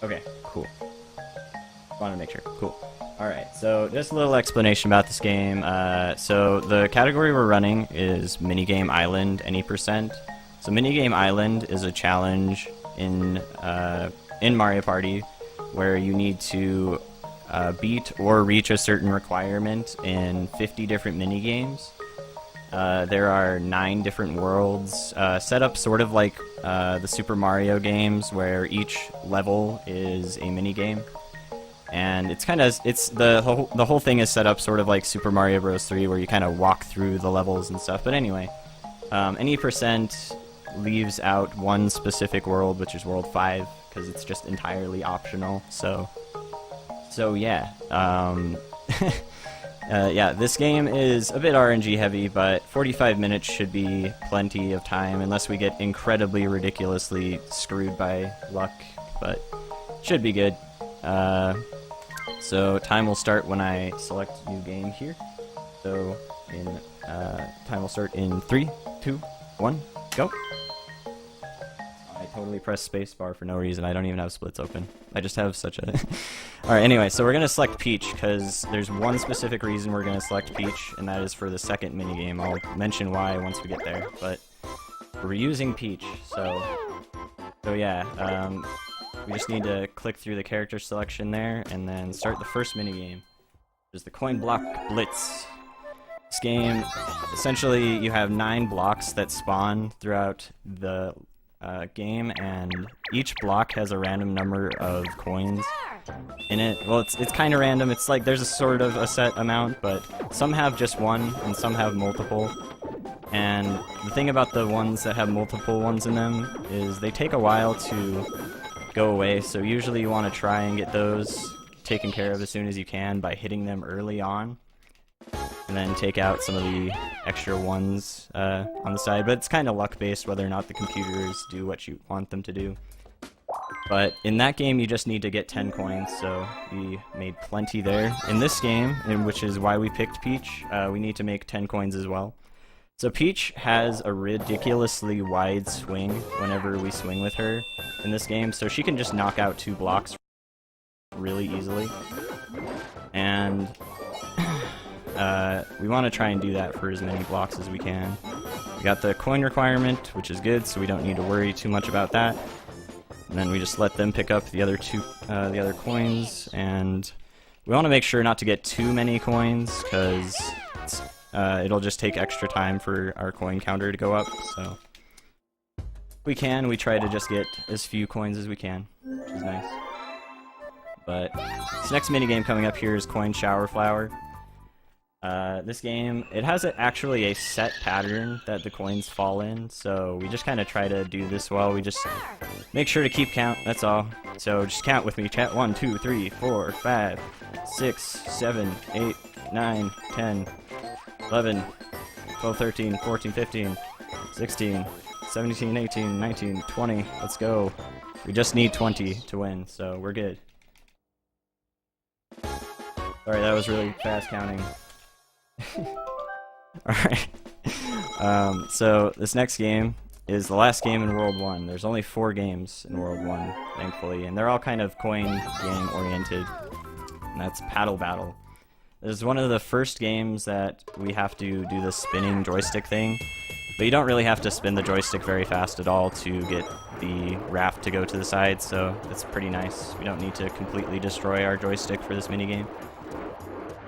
Okay, cool. Want to make sure. Cool. Alright, so just a little explanation about this game. So the category we're running is Minigame Island, any percent. So Minigame Island is a challenge in Mario Party where you need to beat or reach a certain requirement in 50 different minigames. There are 9 different worlds, set up sort of like the Super Mario games, where each level is a minigame. And it's kind of the whole thing is set up sort of like Super Mario Bros. 3, where you kind of walk through the levels and stuff. But anyway, any percent leaves out one specific world, which is World 5, because it's just entirely optional. So yeah. Yeah, this game is a bit RNG heavy, but 45 minutes should be plenty of time, unless we get incredibly ridiculously screwed by luck, but should be good. So time will start when I select new game here. So time will start in 3, 2, 1, go. I totally pressed spacebar for no reason. I don't even have splits open. I just have such a... Alright, anyway, so we're going to select Peach, because there's one specific reason we're going to select Peach, and that is for the second minigame. I'll mention why once we get there, but we're using Peach, so yeah, we just need to click through the character selection there, and then start the first minigame, which is the Coin Block Blitz. This game, essentially, you have 9 blocks that spawn throughout the game, and each block has a random number of coins in it. Well, it's kind of random. It's like there's a sort of a set amount, but some have just one and some have multiple. And the thing about the ones that have multiple ones in them is they take a while to go away, so usually you want to try and get those taken care of as soon as you can by hitting them early on, and then take out some of the extra ones on the side. But it's kind of luck-based whether or not the computers do what you want them to do. But in that game, you just need to get 10 coins, so we made plenty there. In this game, which is why we picked Peach, we need to make 10 coins as well. So Peach has a ridiculously wide swing whenever we swing with her in this game, so she can just knock out 2 blocks really easily. And we want to try and do that for as many blocks as we can. We got the coin requirement, which is good, so we don't need to worry too much about that. And then we just let them pick up the other coins, and we want to make sure not to get too many coins, because it'll just take extra time for our coin counter to go up. So we try to just get as few coins as we can, which is nice. But this next minigame coming up here is Coin Shower Flower. This game, it has actually a set pattern that the coins fall in, so we just kind of try to do this well. We just make sure to keep count, that's all. So just count with me, chat. 1, 2, 3, 4, 5, 6, 7, 8, 9, 10, 11, 12, 13, 14, 15, 16, 17, 18, 19, 20, let's go. We just need 20 to win, so we're good. Sorry, that was really fast counting. Alright. So this next game is the last game in World 1. There's only 4 games in World 1, thankfully, and they're all kind of coin game oriented. And that's Paddle Battle. This is one of the first games that we have to do the spinning joystick thing, but you don't really have to spin the joystick very fast at all to get the raft to go to the side, so it's pretty nice. We don't need to completely destroy our joystick for this minigame.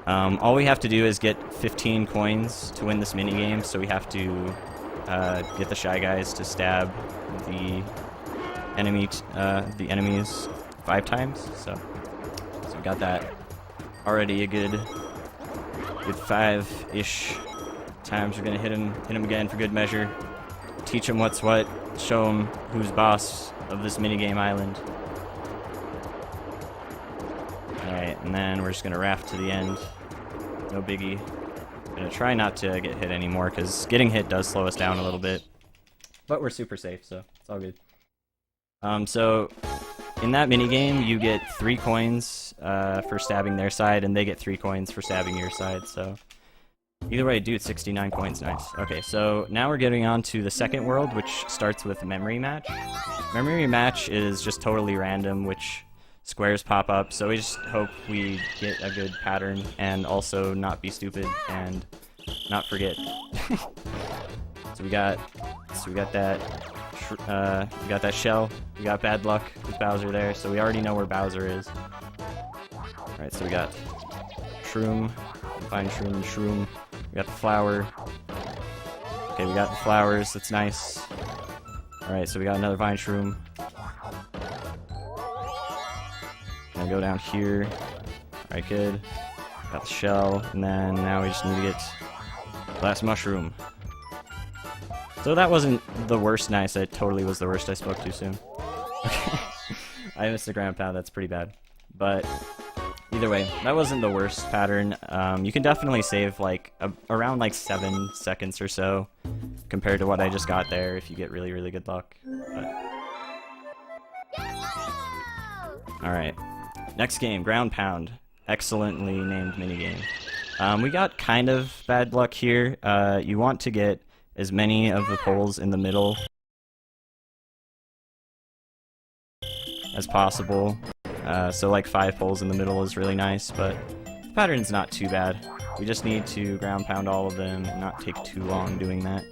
All we have to do is get 15 coins to win this minigame, so we have to get the Shy Guys to stab the enemies 5 times. So we got that already a good 5-ish times. We're gonna hit him again for good measure. Teach him what's what. Show him who's boss of this minigame island. Alright, and then we're just gonna raft to the end. No biggie. Gonna try not to get hit anymore, because getting hit does slow us down a little bit. But we're super safe, so it's all good. So in that minigame, you get 3 coins for stabbing their side, and they get 3 coins for stabbing your side, so either way, dude, 69 coins, nice. Okay, so now we're getting on to the second world, which starts with Memory Match. Memory Match is just totally random, which squares pop up, so we just hope we get a good pattern and also not be stupid and not forget. So we got that shell. We got bad luck with Bowser there, so we already know where Bowser is. Alright, so we got shroom, fine shroom, shroom. We got the flower. Okay, we got the flowers, that's nice. Alright, so we got another vine shroom. Gonna go down here. Alright, good. Got the shell, and then now we just need to get the last mushroom. So that wasn't the worst nice, it totally was the worst. I spoke too soon. I missed the ground pound, that's pretty bad. But either way, that wasn't the worst pattern. You can definitely save like around like 7 seconds or so compared to what I just got there if you get really, really good luck. Alright, next game, ground pound. Excellently named minigame. We got kind of bad luck here. You want to get as many of the poles in the middle as possible. So like 5 poles in the middle is really nice, but the pattern's not too bad. We just need to ground pound all of them and not take too long doing that.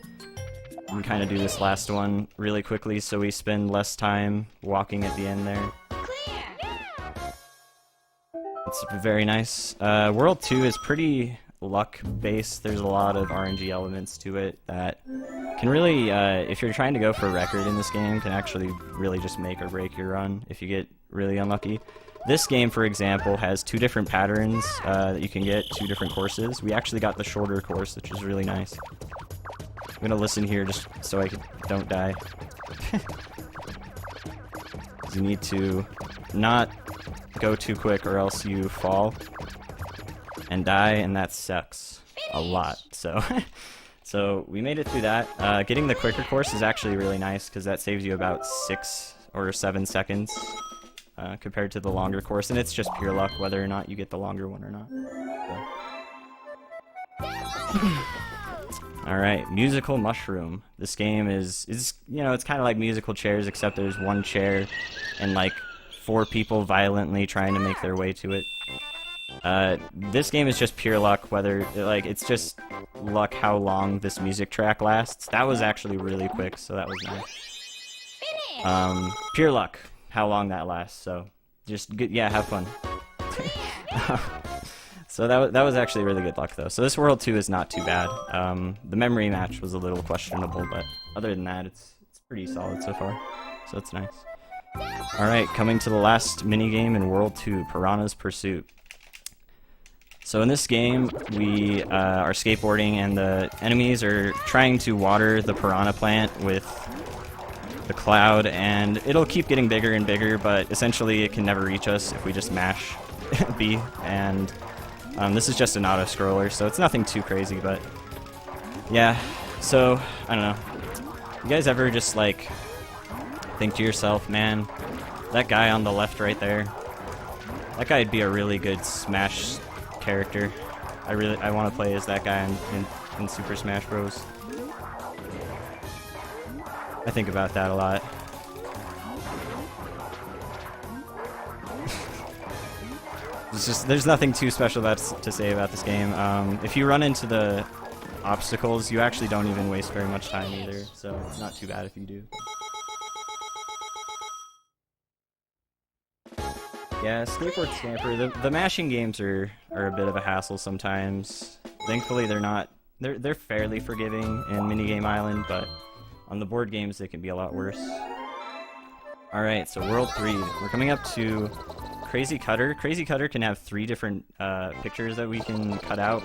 We can kind of do this last one really quickly so we spend less time walking at the end there. It's very nice. World 2 is pretty luck-based. There's a lot of RNG elements to it that can really, if you're trying to go for a record in this game, can actually really just make or break your run if you get really unlucky. This game, for example, has 2 different patterns that you can get, 2 different courses. We actually got the shorter course, which is really nice. I'm gonna listen here just so I don't die. You need to not go too quick or else you fall and die, and that sucks a lot. So so we made it through that. Getting the quicker course is actually really nice because that saves you about 6 or 7 seconds compared to the longer course, and it's just pure luck whether or not you get the longer one or not. So. Alright, musical mushroom. This game is you know, it's kind of like musical chairs, except there's 1 chair and like 4 people violently trying to make their way to it. This game is just pure luck, whether, like, it's just luck how long this music track lasts. That was actually really quick, so that was nice. Pure luck how long that lasts, so just good, yeah, have fun. So that was actually really good luck, though. So this World 2 is not too bad. The memory match was a little questionable, but other than that, it's pretty solid so far, so it's nice. Alright, coming to the last minigame in World 2, Piranha's Pursuit. So in this game, we are skateboarding, and the enemies are trying to water the piranha plant with the cloud, and it'll keep getting bigger and bigger, but essentially it can never reach us if we just mash B, and this is just an auto-scroller, so it's nothing too crazy, but yeah, so, I don't know. You guys ever just, like, think to yourself, man, that guy on the left right there, that guy'd be a really good Smash character. I want to play as that guy in Super Smash Bros. I think about that a lot. There's nothing too special to say about this game. If you run into the obstacles, you actually don't even waste very much time either, so it's not too bad if you do. Yeah, Skateboard Scamper, the mashing games are a bit of a hassle sometimes. Thankfully they're fairly forgiving in Minigame Island, but on the board games they can be a lot worse. Alright, so World 3, we're coming up to Crazy Cutter. Crazy Cutter can have 3 different pictures that we can cut out.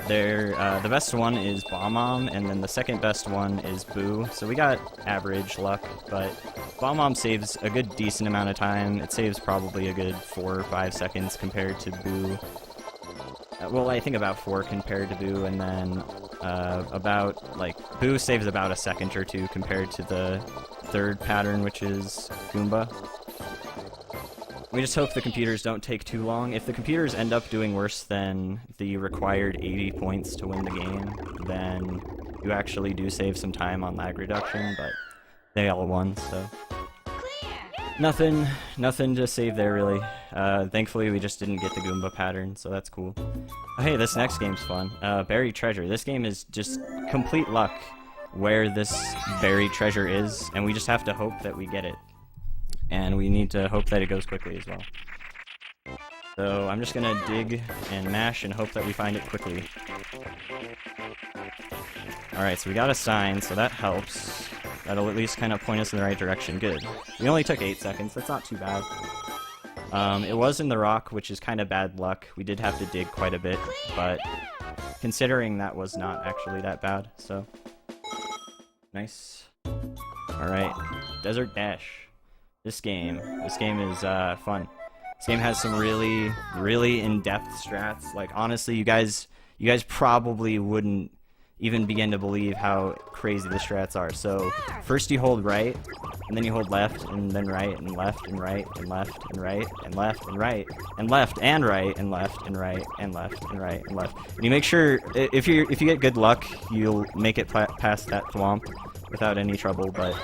The best one is Bomb-Omb, and then the second best one is Boo. So we got average luck, but Bomb-Omb saves a good decent amount of time. It saves probably a good 4 or 5 seconds compared to Boo. Well, I think about 4 compared to Boo, and then Boo saves about a second or 2 compared to the third pattern, which is Goomba. We just hope the computers don't take too long. If the computers end up doing worse than the required 80 points to win the game, then you actually do save some time on lag reduction, but they all won, so. Nothing to save there, really. Thankfully, we just didn't get the Goomba pattern, so that's cool. Oh, hey, this next game's fun. Buried Treasure. This game is just complete luck where this buried treasure is, and we just have to hope that we get it. And we need to hope that it goes quickly as well. So I'm just gonna dig and mash and hope that we find it quickly. Alright, so we got a sign, so that helps. That'll at least kind of point us in the right direction. Good. We only took 8 seconds, that's not too bad. It was in the rock, which is kind of bad luck. We did have to dig quite a bit, but considering that was not actually that bad, so... Nice. Alright, Desert Dash. This game is fun. This game has some really in-depth strats. Like, honestly, you guys probably wouldn't even begin to believe how crazy the strats are. So, first you hold right, and then you hold left, and then right, and left, and right, and left, and right, and left, and right, and left, and right, and left, and right, and left, and right, and left. And you make sure, if you get good luck, you'll make it past that thwomp without any trouble, but,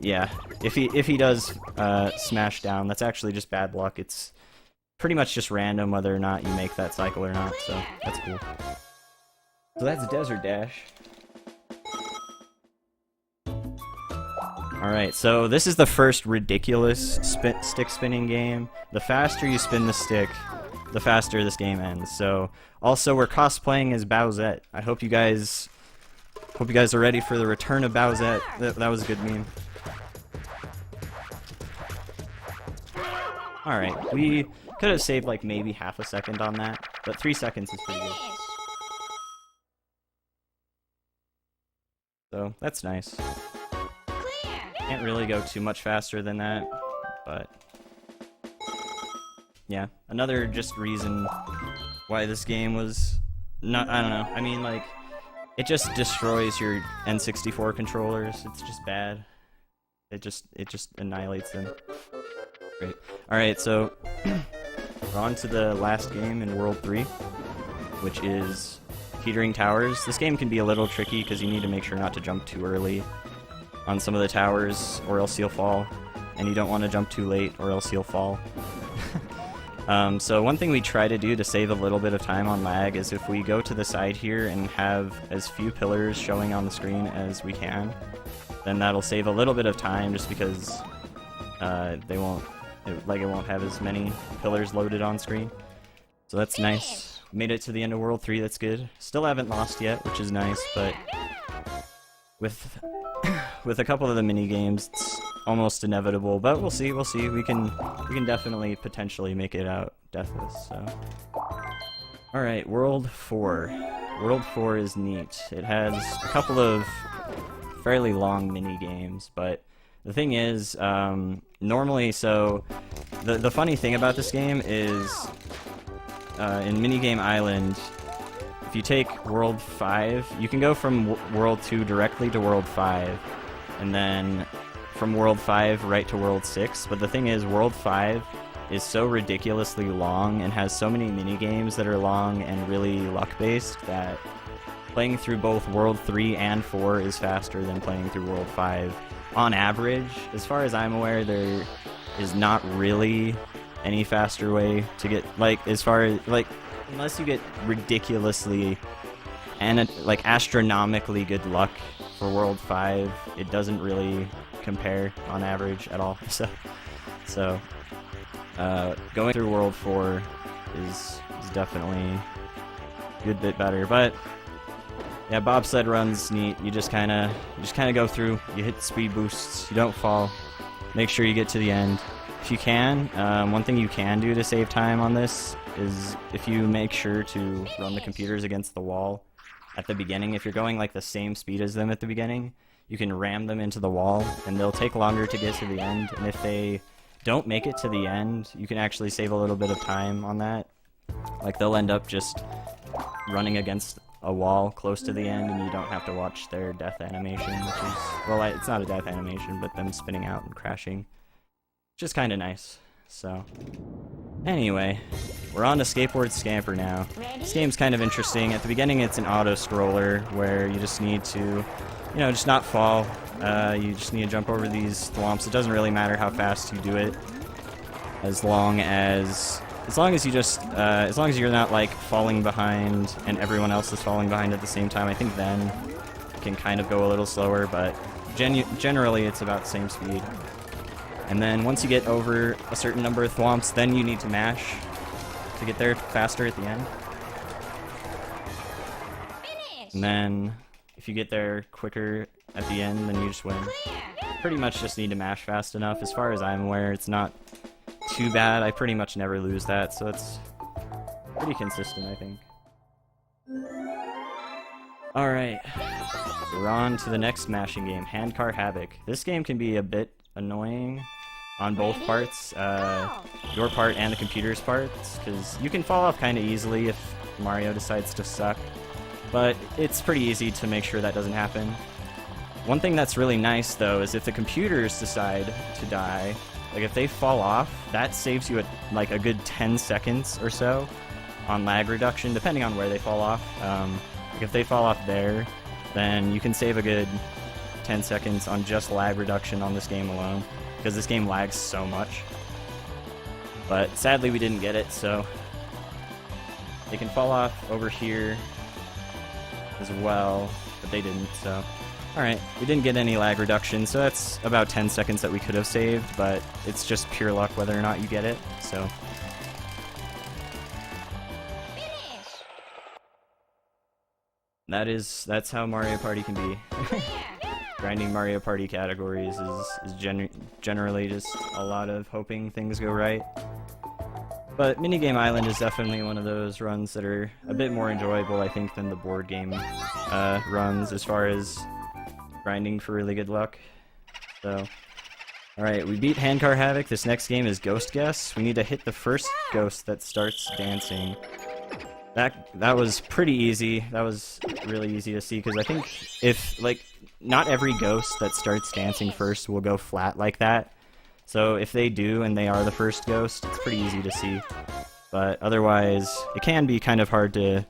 yeah. If he does smash down, that's actually just bad luck. It's pretty much just random whether or not you make that cycle or not, so that's cool. So that's Desert Dash. Alright, so this is the first ridiculous stick spinning game. The faster you spin the stick, the faster this game ends. So, also we're cosplaying as Bowsette. I hope you guys are ready for the return of Bowsette. That was a good meme. Alright, we could have saved like maybe half a second on that, but 3 seconds is pretty good. So, that's nice. Can't really go too much faster than that, but... Yeah, another just reason why this game was not, I don't know, I mean like, it just destroys your N64 controllers, it's just bad. It just annihilates them. Great. Alright, so we're on to the last game in World 3, which is Teetering Towers. This game can be a little tricky because you need to make sure not to jump too early on some of the towers or else you'll fall, and you don't want to jump too late or else you'll fall. So one thing we try to do to save a little bit of time on lag is if we go to the side here and have as few pillars showing on the screen as we can, then that'll save a little bit of time just because it won't have as many pillars loaded on screen. So that's nice. Made it to the end of World 3, that's good. Still haven't lost yet, which is nice, but with a couple of the mini games, it's almost inevitable. But we'll see. We can definitely potentially make it out deathless. So, all right, World 4. World 4 is neat. It has a couple of fairly long mini games, but the thing is, normally, so the funny thing about this game is, in Minigame Island, if you take World 5, you can go from World 2 directly to World 5, and then from World 5 right to World 6, but the thing is, World 5 is so ridiculously long and has so many minigames that are long and really luck-based that playing through both World 3 and 4 is faster than playing through World 5. On average, as far as I'm aware, there is not really any faster way to get, like, as far as, like, unless you get ridiculously and, like, astronomically good luck for World 5, it doesn't really compare on average at all. So going through World 4 is definitely a good bit better, but yeah, bobsled run's neat. You just kind of go through. You hit speed boosts. You don't fall. Make sure you get to the end. If you can, one thing you can do to save time on this is if you make sure to run the computers against the wall at the beginning. If you're going like the same speed as them at the beginning, you can ram them into the wall, and they'll take longer to get to the end. And if they don't make it to the end, you can actually save a little bit of time on that. Like they'll end up just running against a wall close to the end, and you don't have to watch their death animation, which is, well, it's not a death animation, but them spinning out and crashing, which is kind of nice. So, anyway, we're on to Skateboard Scamper now. This game's kind of interesting. At the beginning, it's an auto-scroller where you just need to, you know, just not fall You just need to jump over these thwomps. It doesn't really matter how fast you do it, as long as you're not like falling behind and everyone else is falling behind at the same time. I think then it can kind of go a little slower, but generally it's about the same speed. And then once you get over a certain number of thwomps, then you need to mash to get there faster at the end. And then if you get there quicker at the end, then you just win. Pretty much just need to mash fast enough. As far as I'm aware, it's not too bad. I pretty much never lose that, so it's pretty consistent, I think. Alright, we're on to the next mashing game, Handcart Havoc. This game can be a bit annoying on both parts, your part and the computer's parts, because you can fall off kind of easily if Mario decides to suck, but it's pretty easy to make sure that doesn't happen. One thing that's really nice, though, is if the computers decide to die, like if they fall off, that saves you like a good 10 seconds or so on lag reduction, depending on where they fall off. Like if they fall off there, then you can save a good 10 seconds on just lag reduction on this game alone, because this game lags so much. But sadly we didn't get it, so they can fall off over here as well, but they didn't, so alright, we didn't get any lag reduction, so that's about 10 seconds that we could have saved, but it's just pure luck whether or not you get it, so. That's how Mario Party can be. Grinding Mario Party categories is generally just a lot of hoping things go right. But Minigame Island is definitely one of those runs that are a bit more enjoyable, I think, than the board game runs as far as grinding for really good luck. So, alright, we beat Handcart Havoc. This next game is Ghost Guess. We need to hit the first ghost that starts dancing. That was pretty easy. That was really easy to see, because I think if, like, not every ghost that starts dancing first will go flat like that. So if they do and they are the first ghost, it's pretty easy to see. But otherwise, it can be kind of hard to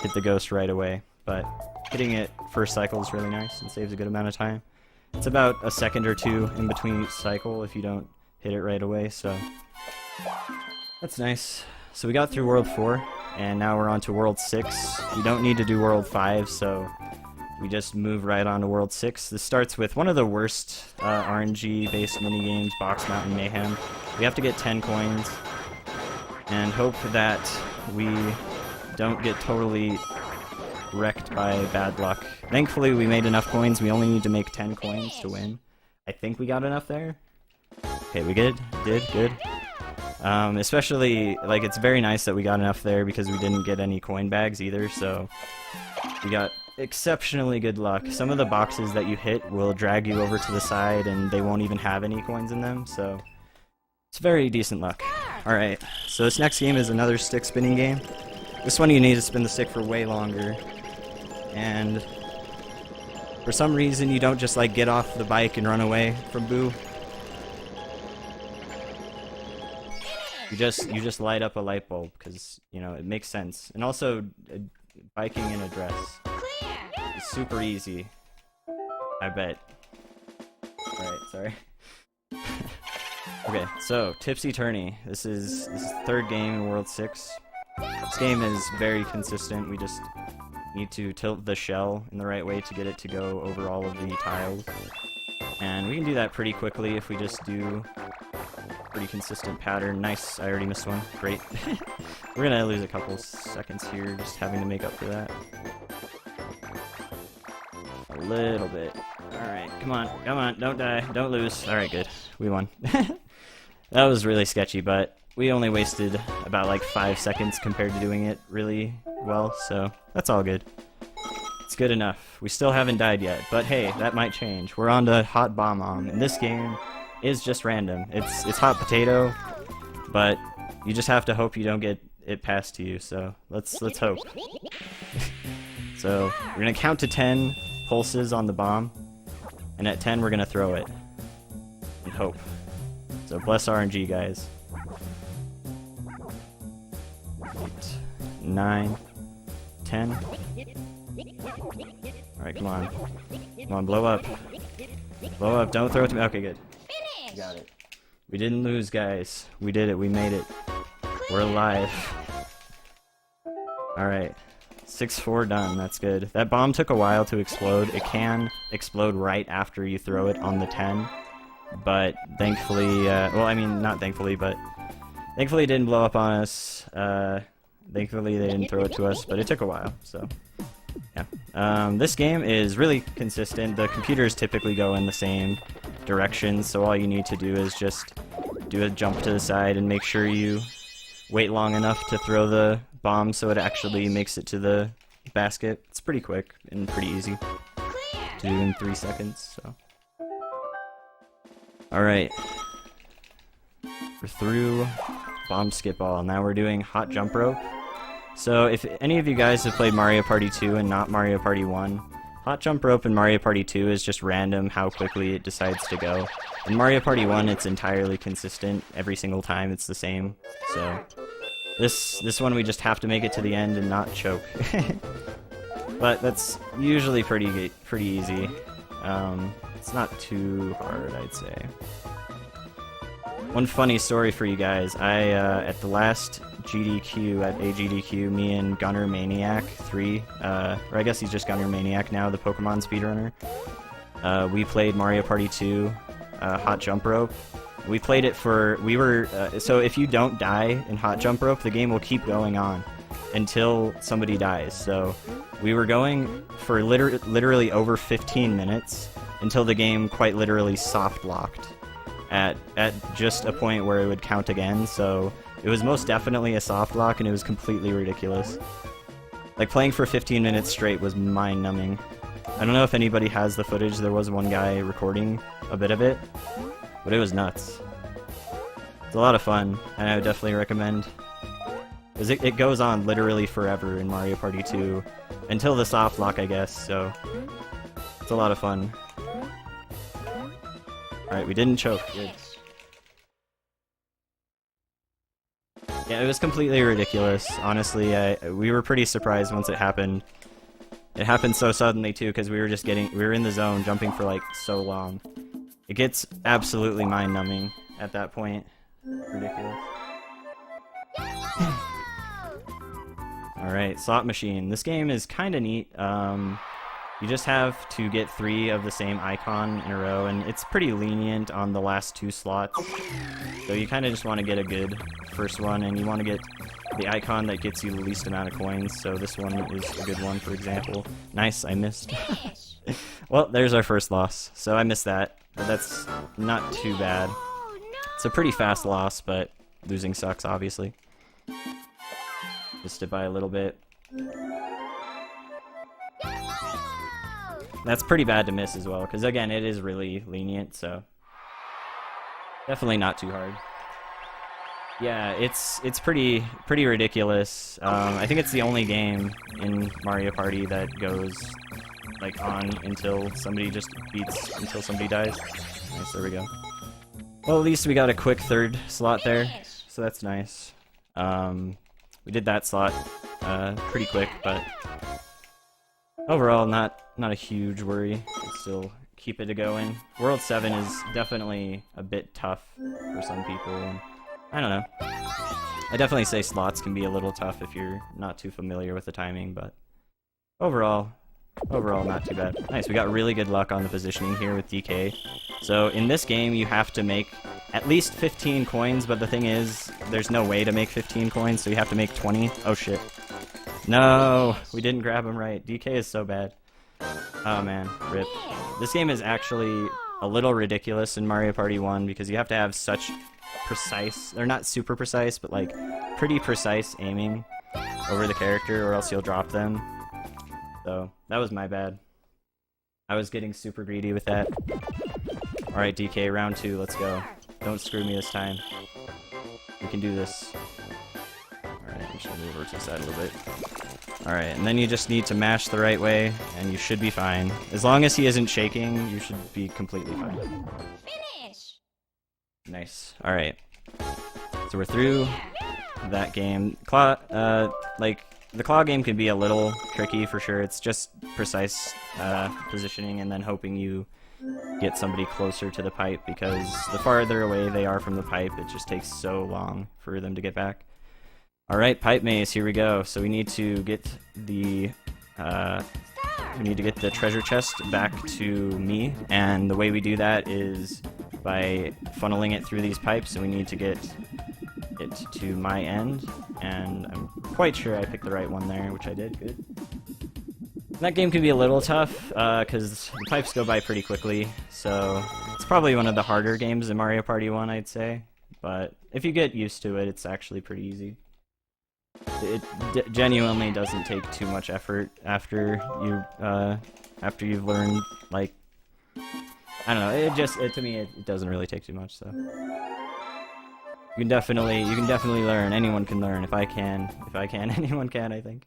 hit the ghost right away. But hitting it first cycle is really nice and saves a good amount of time. It's about a second or two in between each cycle if you don't hit it right away, so that's nice. So we got through World 4, and now we're on to World 6. We don't need to do World 5, so we just move right on to World 6. This starts with one of the worst RNG-based minigames, Box Mountain Mayhem. We have to get 10 coins and hope that we don't get totally wrecked by bad luck. Thankfully, we made enough coins. We only need to make 10 coins to win. I think we got enough there. Okay, we did good. Especially, like, it's very nice that we got enough there because we didn't get any coin bags either, so we got exceptionally good luck. Some of the boxes that you hit will drag you over to the side and they won't even have any coins in them, so it's very decent luck. Alright, so this next game is another stick spinning game. This one you need to spin the stick for way longer, and for some reason you don't just like get off the bike and run away from Boo. You just light up a light bulb because, you know, it makes sense. And also, biking in a dress is super easy, I bet. Alright, sorry. Okay, so Tipsy Tourney. This is the third game in World 6. This game is very consistent. We just need to tilt the shell in the right way to get it to go over all of the tiles. And we can do that pretty quickly if we just do pretty consistent pattern. Nice, I already missed one. Great. We're gonna lose a couple seconds here just having to make up for that. A little bit. Alright, come on, don't die, don't lose. Alright, good. We won. That was really sketchy, but we only wasted about like 5 seconds compared to doing it really well, so that's all good. It's good enough. We still haven't died yet, but hey, that might change. We're on to Hot Bomb Bomb, and this game is just random. It's hot potato, but you just have to hope you don't get it passed to you, so let's hope. So we're gonna count to 10 pulses on the bomb, and at 10 we're gonna throw it and hope. So bless RNG, guys. 8, 9, 10. Alright, come on, blow up. Blow up, don't throw it to me. Okay, good. Got it. We didn't lose, guys. We did it, we made it. We're alive. Alright. 6-4 done, that's good. That bomb took a while to explode. It can explode right after you throw it on the 10. But thankfully, well, I mean, not thankfully, but thankfully it didn't blow up on us. Thankfully they didn't throw it to us, but it took a while, so yeah. This game is really consistent. The computers typically go in the same direction, so all you need to do is just do a jump to the side and make sure you wait long enough to throw the bomb so it actually makes it to the basket. It's pretty quick and pretty easy to do in 3 seconds, so. Alright. We're through bomb skip all. Now we're doing hot jump rope. So if any of you guys have played Mario Party 2 and not Mario Party 1, hot jump rope in Mario Party 2 is just random how quickly it decides to go. In Mario Party 1 it's entirely consistent. Every single time it's the same. So this one we just have to make it to the end and not choke. But that's usually pretty easy. It's not too hard, I'd say. One funny story for you guys. At the last GDQ, at AGDQ, me and Gunner Maniac 3, or I guess he's just Gunner Maniac now, the Pokemon speedrunner, we played Mario Party 2, Hot Jump Rope. We played it for, so if you don't die in Hot Jump Rope, the game will keep going on until somebody dies. So we were going for literally over 15 minutes until the game quite literally soft locked at just a point where it would count again. So it was most definitely a soft lock, and it was completely ridiculous. Like, playing for 15 minutes straight was mind-numbing. I don't know if anybody has the footage. There was one guy recording a bit of it, but it was nuts. It's a lot of fun, and I would definitely recommend. Because it goes on literally forever in Mario Party 2, until the soft lock, I guess, so it's a lot of fun. Alright, we didn't choke. Good. Yeah, it was completely ridiculous. Honestly, we were pretty surprised once it happened. It happened so suddenly too, because we were in the zone, jumping for like so long. It gets absolutely mind-numbing at that point. Ridiculous. Alright, slot machine. This game is kinda neat. You just have to get 3 of the same icon in a row, and it's pretty lenient on the last 2 slots. So you kind of just want to get a good first one, and you want to get the icon that gets you the least amount of coins, so this one is a good one, for example. Nice, I missed. Well, there's our first loss, so I missed that, but that's not too bad. It's a pretty fast loss, but losing sucks, obviously. Missed it by a little bit. That's pretty bad to miss as well, because again, it is really lenient, so definitely not too hard. Yeah, it's pretty ridiculous. I think it's the only game in Mario Party that goes like on until somebody dies. Nice, there we go. Well, at least we got a quick 3rd slot there, so that's nice. We did that slot pretty quick, but overall, not a huge worry. Still keep it going. World 7 is definitely a bit tough for some people, and I don't know. I definitely say slots can be a little tough if you're not too familiar with the timing, but overall not too bad. Nice, we got really good luck on the positioning here with DK. So in this game, you have to make at least 15 coins, but the thing is, there's no way to make 15 coins, so you have to make 20. Oh shit. No, we didn't grab him right. DK is so bad. Oh man, rip. This game is actually a little ridiculous in Mario Party 1 because you have to have such precise, or not super precise, but like pretty precise aiming over the character or else you'll drop them. So that was my bad. I was getting super greedy with that. Alright DK, round 2, let's go. Don't screw me this time. We can do this. Alright, I'm just gonna move over to the side a little bit. Alright, and then you just need to mash the right way, and you should be fine. As long as he isn't shaking, you should be completely fine. Finish! Nice. Alright. So we're through that game. The claw game can be a little tricky for sure. It's just precise positioning and then hoping you get somebody closer to the pipe, because the farther away they are from the pipe, it just takes so long for them to get back. Alright, pipe maze, here we go. So we need to get the treasure chest back to me, and the way we do that is by funneling it through these pipes, and we need to get it to my end, and I'm quite sure I picked the right one there, which I did. Good. That game can be a little tough, because the pipes go by pretty quickly, so it's probably one of the harder games in Mario Party 1, I'd say, but if you get used to it, it's actually pretty easy. It genuinely doesn't take too much effort after you've learned, like, I don't know, to me it doesn't really take too much, so. You can definitely learn. Anyone can learn. If I can, anyone can, I think.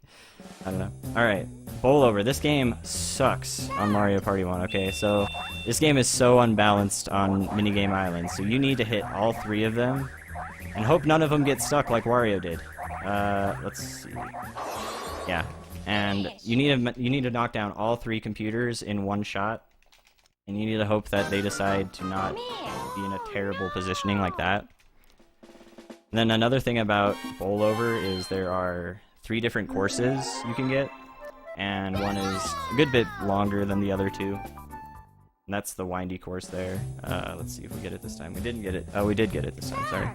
I don't know. Alright, bowl over. This game sucks on Mario Party 1, okay? So, this game is so unbalanced on Minigame Island, so you need to hit all 3 of them, and hope none of them get stuck like Wario did. Let's see. Yeah, and you need to knock down all 3 computers in one shot, and you need to hope that they decide to not be in a terrible positioning like that. And then another thing about bowl over is there are 3 different courses you can get, and one is a good bit longer than the other 2. And that's the windy course there. Let's see if we get it this time. We didn't get it. Oh, we did get it this time, sorry.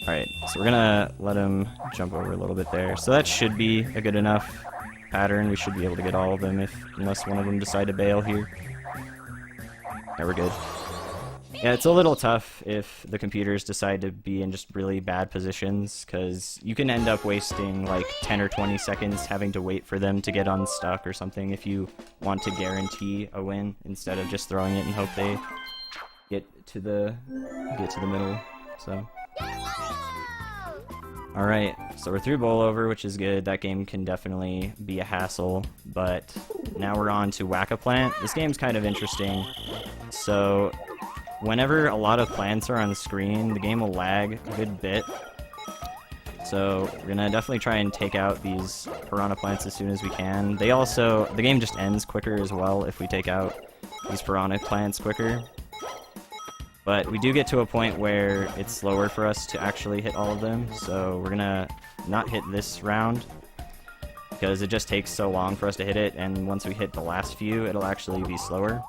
Alright, so we're gonna let him jump over a little bit there. So that should be a good enough pattern. We should be able to get all of them unless one of them decide to bail here. Yeah, we're good. Yeah, it's a little tough if the computers decide to be in just really bad positions, because you can end up wasting like 10 or 20 seconds having to wait for them to get unstuck or something if you want to guarantee a win instead of just throwing it and hope they get to the middle. So alright, so we're through bowl over, which is good. That game can definitely be a hassle, but now we're on to Whack-A-Plant. This game's kind of interesting. So whenever a lot of plants are on the screen, the game will lag a good bit. So we're gonna definitely try and take out these piranha plants as soon as we can. The game just ends quicker as well if we take out these piranha plants quicker. But we do get to a point where it's slower for us to actually hit all of them, so we're gonna not hit this round, because it just takes so long for us to hit it, and once we hit the last few, it'll actually be slower.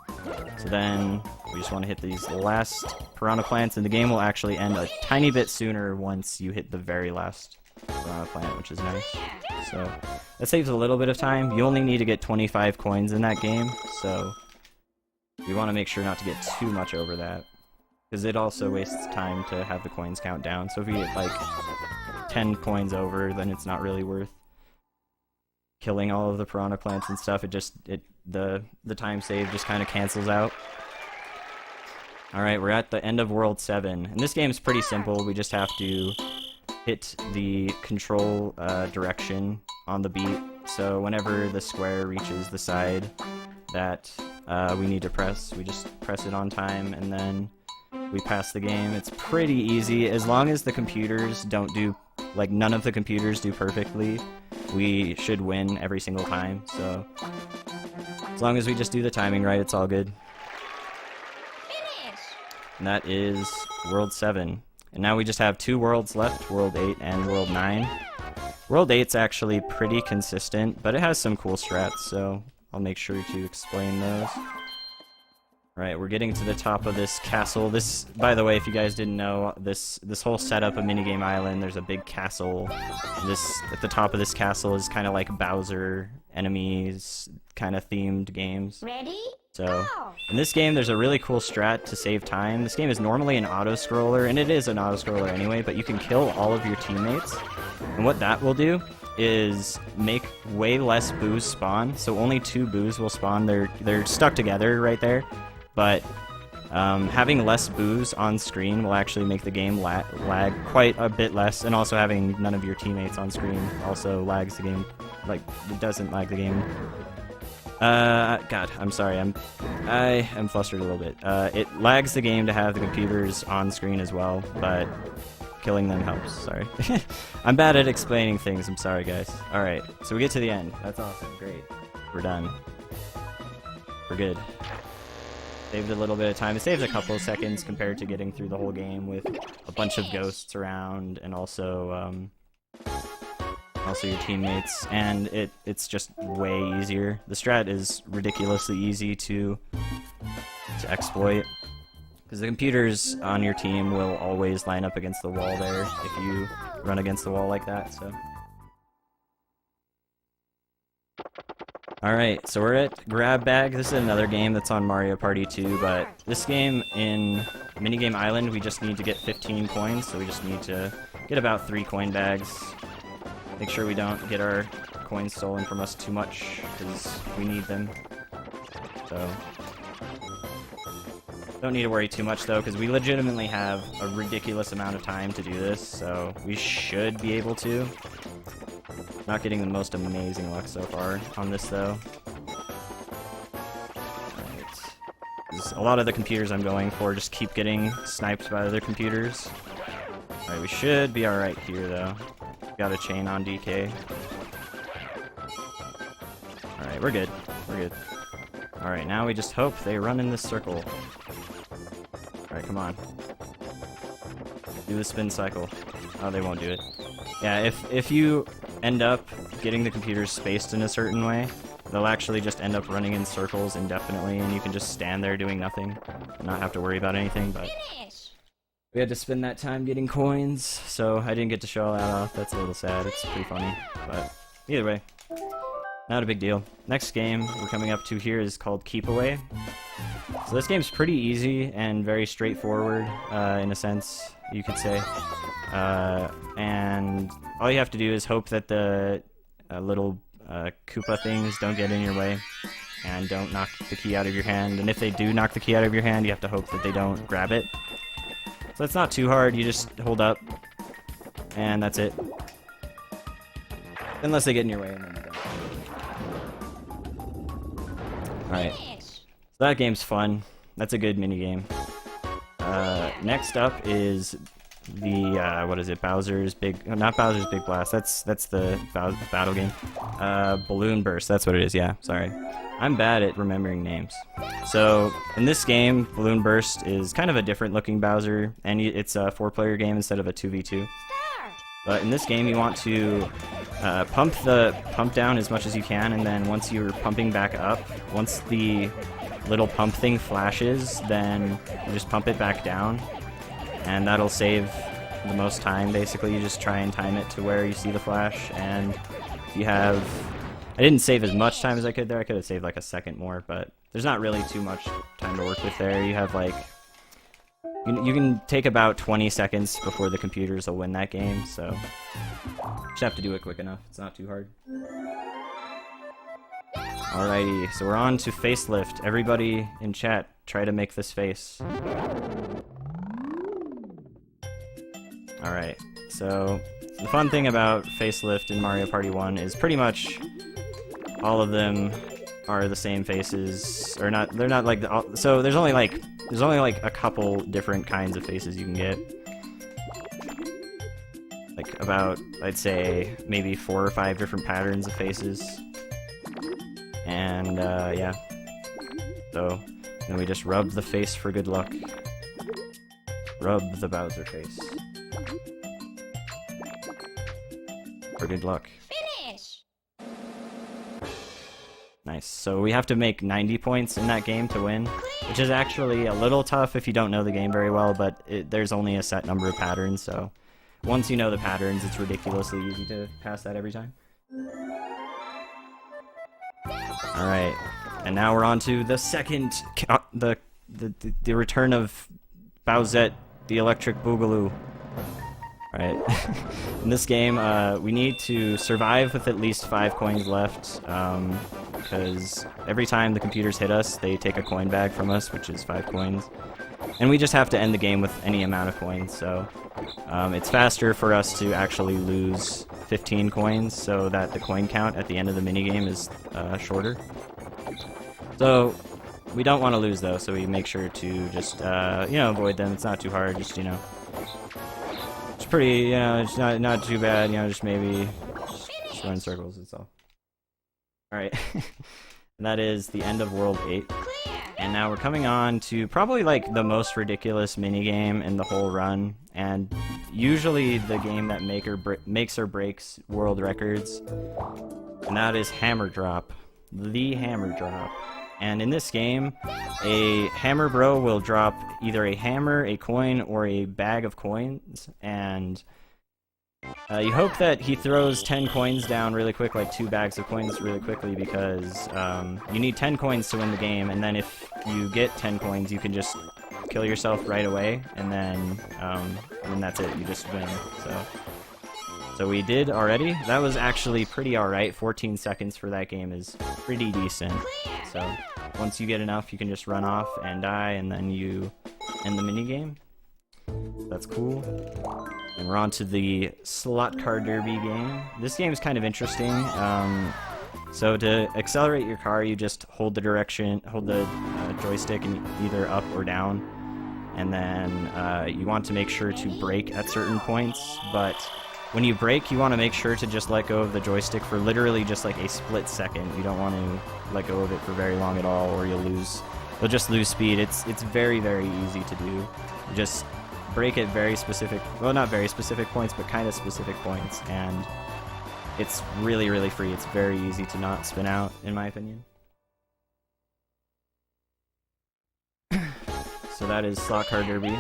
So then we just want to hit these last piranha plants, and the game will actually end a tiny bit sooner once you hit the very last piranha plant, which is nice. So that saves a little bit of time. You only need to get 25 coins in that game, so we want to make sure not to get too much over that, because it also wastes time to have the coins count down. So if you get like 10 coins over, then it's not really worth killing all of the piranha plants and stuff. The time save just kind of cancels out. Alright, we're at the end of World 7, and this game's pretty simple. We just have to hit the control direction on the beat, so whenever the square reaches the side that we need to press, we just press it on time, and then we pass the game. It's pretty easy, as long as the computers don't do, like, none of the computers do perfectly, we should win every single time, so as long as we just do the timing right, it's all good. And that is World 7. And now we just have 2 worlds left, World 8 and World 9. World 8's actually pretty consistent, but it has some cool strats, so I'll make sure to explain those. Right, we're getting to the top of this castle. This, by the way, if you guys didn't know, this whole setup of Minigame Island, there's a big castle. At the top of this castle is kind of like Bowser enemies kind of themed games. Ready? So, in this game, there's a really cool strat to save time. This game is normally an auto-scroller, and it is an auto-scroller anyway, but you can kill all of your teammates. And what that will do is make way less boos spawn. So only 2 boos will spawn. They're stuck together right there. But having less boos on screen will actually make the game lag quite a bit less, and also having none of your teammates on screen also lags the game. Like, it doesn't lag the game. God, I'm sorry, I am flustered a little bit. It lags the game to have the computers on screen as well, but killing them helps, sorry. I'm bad at explaining things, I'm sorry guys. Alright, so we get to the end. That's awesome, great. We're done. We're good. Saved a little bit of time. It saves a couple of seconds compared to getting through the whole game with a bunch of ghosts around, and also your teammates, and it's just way easier. The strat is ridiculously easy to exploit, because the computers on your team will always line up against the wall there if you run against the wall like that, so. Alright, so we're at Grab Bag. This is another game that's on Mario Party 2, but this game in Minigame Island, we just need to get 15 coins, so we just need to get about 3 coin bags. Make sure we don't get our coins stolen from us too much, because we need them. So, don't need to worry too much though, because we legitimately have a ridiculous amount of time to do this, so we should be able to. Not getting the most amazing luck so far on this though. Alright. A lot of the computers I'm going for just keep getting sniped by other computers. Alright, we should be alright here though. Got a chain on DK. Alright, we're good. We're good. Alright, now we just hope they run in this circle. Alright, come on. Do the spin cycle. Oh, they won't do it. Yeah, if you end up getting the computers spaced in a certain way, they'll actually just end up running in circles indefinitely, and you can just stand there doing nothing and not have to worry about anything, but we had to spend that time getting coins, so I didn't get to show all that off. That's a little sad. It's pretty funny, but either way, not a big deal. Next game we're coming up to here is called Keep Away. So this game's pretty easy and very straightforward, in a sense, you could say. And all you have to do is hope that the little Koopa things don't get in your way and don't knock the key out of your hand. And if they do knock the key out of your hand, you have to hope that they don't grab it. So it's not too hard, you just hold up, and that's it. Unless they get in your way, and then you don't. Alright. So that game's fun. That's a good minigame. Next up is the, what is it, Bowser's Big... not Bowser's Big Blast, that's the battle game. Balloon Burst, that's what it is, yeah, sorry. I'm bad at remembering names. So, in this game, Balloon Burst is kind of a different looking Bowser, and it's a 4-player game instead of a 2v2. But in this game, you want to pump down as much as you can, and then once you're pumping back up, once the little pump thing flashes, then you just pump it back down, and that'll save the most time. Basically, you just try and time it to where you see the flash, and if you have... I didn't save as much time as I could there. I could have saved like a second more, but there's not really too much time to work with there. You have like... You can take about 20 seconds before the computers will win that game, so... You just have to do it quick enough. It's not too hard. Alrighty, so we're on to Facelift. Everybody in chat, try to make this face. Alright, so the fun thing about Facelift in Mario Party 1 is pretty much all of them are the same faces, or not, they're not like so there's only like a couple different kinds of faces you can get. Like about, I'd say, maybe 4 or 5 different patterns of faces. And yeah. So then we just rub the face for good luck. Rub the Bowser face. For good luck. Finish! Nice. So we have to make 90 points in that game to win, which is actually a little tough if you don't know the game very well, but there's only a set number of patterns, so once you know the patterns, it's ridiculously easy to pass that every time. Alright, and now we're on to the second, the return of Bowsette, the Electric Boogaloo. Right. In this game, we need to survive with at least 5 coins left, because every time the computers hit us, they take a coin bag from us, which is 5 coins. And we just have to end the game with any amount of coins, so it's faster for us to actually lose 15 coins, so that the coin count at the end of the minigame is shorter. So, we don't want to lose, though, so we make sure to just, you know, avoid them. It's not too hard, just, you know... It's pretty, you know, it's not too bad, you know, just maybe just run in circles, that's all. Alright. And that is the end of World 8. And now we're coming on to probably like the most ridiculous minigame in the whole run, and usually the game that makes or breaks world records, and that is Hammer Drop. The Hammer Drop. And in this game, a Hammer Bro will drop either a hammer, a coin, or a bag of coins, and you hope that he throws 10 coins down really quick, like 2 bags of coins really quickly, because you need 10 coins to win the game, and then if you get 10 coins, you can just kill yourself right away, and then that's it, you just win. So we did already. That was actually pretty alright. 14 seconds for that game is pretty decent. So once you get enough, you can just run off and die, and then you end the minigame. That's cool. And we're on to the Slot Car Derby game. This game is kind of interesting. So to accelerate your car, you just hold the joystick and either up or down. And then you want to make sure to brake at certain points, but when you brake, you want to make sure to just let go of the joystick for literally just like a split second. You don't want to let go of it for very long at all, or you'll just lose speed. It's very, very easy to do. You just brake at very specific, well, not very specific points, but kind of specific points, and it's really, really free. It's very easy to not spin out, in my opinion. So that is Slot Car Derby.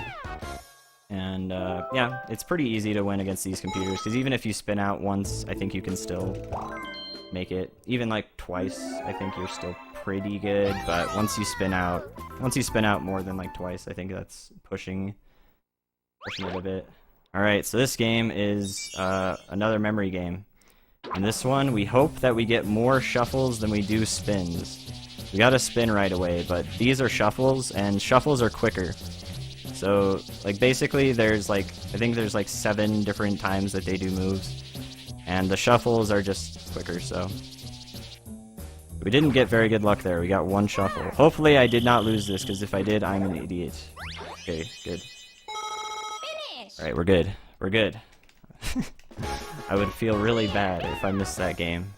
And yeah, it's pretty easy to win against these computers, because even if you spin out once, I think you can still make it. Even like twice, I think you're still pretty good, but once you spin out more than like twice, I think that's pushing it a bit. Alright, so this game is another memory game. In this one, we hope that we get more shuffles than we do spins. We gotta spin right away, but these are shuffles, and shuffles are quicker. So, like, basically there's like, I think there's like 7 different times that they do moves, and the shuffles are just quicker, so. We didn't get very good luck there, we got 1 shuffle. Hopefully I did not lose this, because if I did, I'm an idiot. Okay, good. Alright, we're good. We're good. I would feel really bad if I missed that game.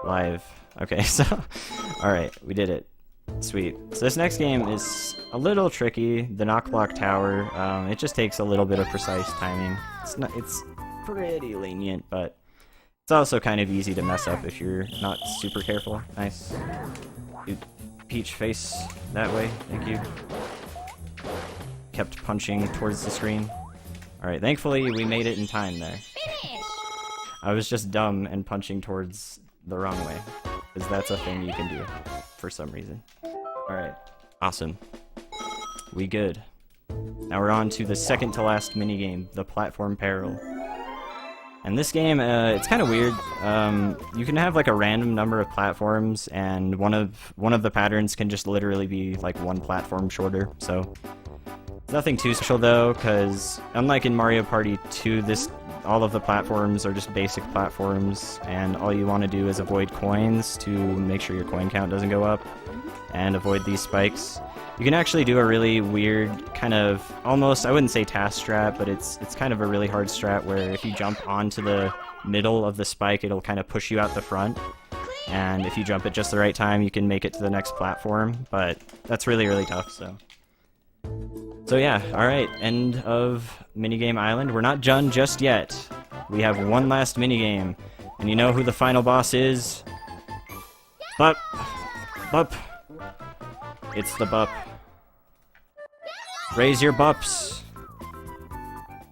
Live. Okay, so, alright, we did it. Sweet. So this next game is a little tricky, the Clocktower. It just takes a little bit of precise timing. It's pretty lenient, but it's also kind of easy to mess up if you're not super careful. Nice. Dude, Peach face that way, thank you. Kept punching towards the screen. Alright, thankfully we made it in time there. I was just dumb and punching towards the wrong way, because that's a thing you can do for some reason. Alright, awesome. We good. Now we're on to the second to last minigame, the Platform Peril. And this game, it's kind of weird. You can have like a random number of platforms, and one of the patterns can just literally be like 1 platform shorter, so nothing too special though, because unlike in Mario Party 2, all of the platforms are just basic platforms, and all you want to do is avoid coins to make sure your coin count doesn't go up, and avoid these spikes. You can actually do a really weird kind of, almost, I wouldn't say task strat, but it's kind of a really hard strat where if you jump onto the middle of the spike, it'll kind of push you out the front, and if you jump at just the right time, you can make it to the next platform, but that's really, really tough, so. So yeah, alright, end of Minigame Island. We're not done just yet. We have one last minigame, and you know who the final boss is? Bup! Bup! It's the Bup. Raise your Bups!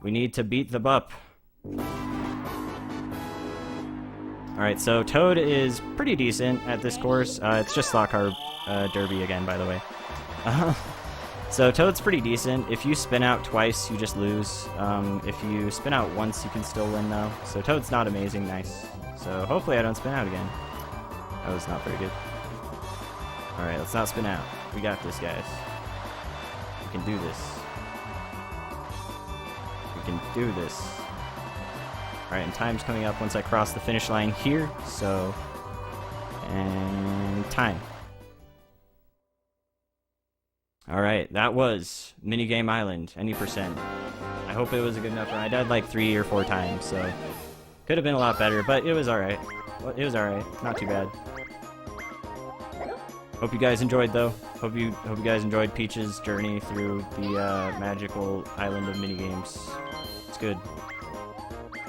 We need to beat the Bup. Alright, so Toad is pretty decent at this course. It's just Slot Car Derby again, by the way. So Toad's pretty decent. If you spin out twice, you just lose. If you spin out once, you can still win though. So Toad's not amazing, nice. So hopefully I don't spin out again. That was not very good. Alright, let's not spin out. We got this, guys. We can do this. We can do this. Alright, and time's coming up once I cross the finish line here, so... And time. Alright, that was Minigame Island, any percent. I hope it was a good enough run. I died like 3 or 4 times, so... Could have been a lot better, but it was alright. It was alright, not too bad. Hope you guys enjoyed, though. hope you guys enjoyed Peach's journey through the magical island of minigames. It's good.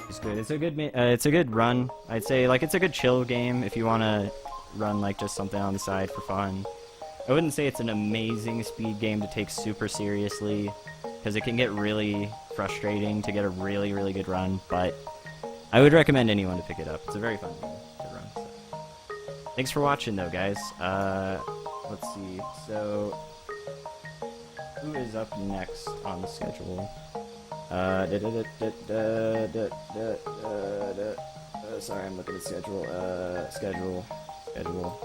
It's good. It's a good run. I'd say like it's a good chill game if you want to run like just something on the side for fun. I wouldn't say it's an amazing speed game to take super seriously, because it can get really frustrating to get a really, really good run, but I would recommend anyone to pick it up. It's a very fun game to run. So. Thanks for watching, though, guys. Let's see. So, who is up next on the schedule? Sorry, I'm looking at schedule. Schedule.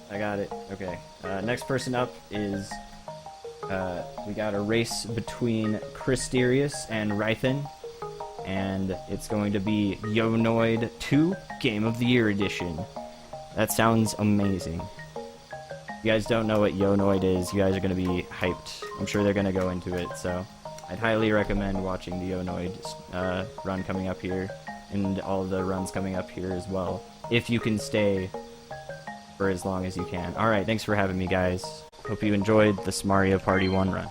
I got it. Okay. Next person up is, we got a race between Christerius and Rythan, and it's going to be Yonoid 2 Game of the Year Edition. That sounds amazing. If you guys don't know what Yonoid is, you guys are going to be hyped. I'm sure they're going to go into it, so I'd highly recommend watching the Yonoid run coming up here, and all the runs coming up here as well, if you can stay for as long as you can. Alright, thanks for having me, guys. Hope you enjoyed this Mario Party 1 run.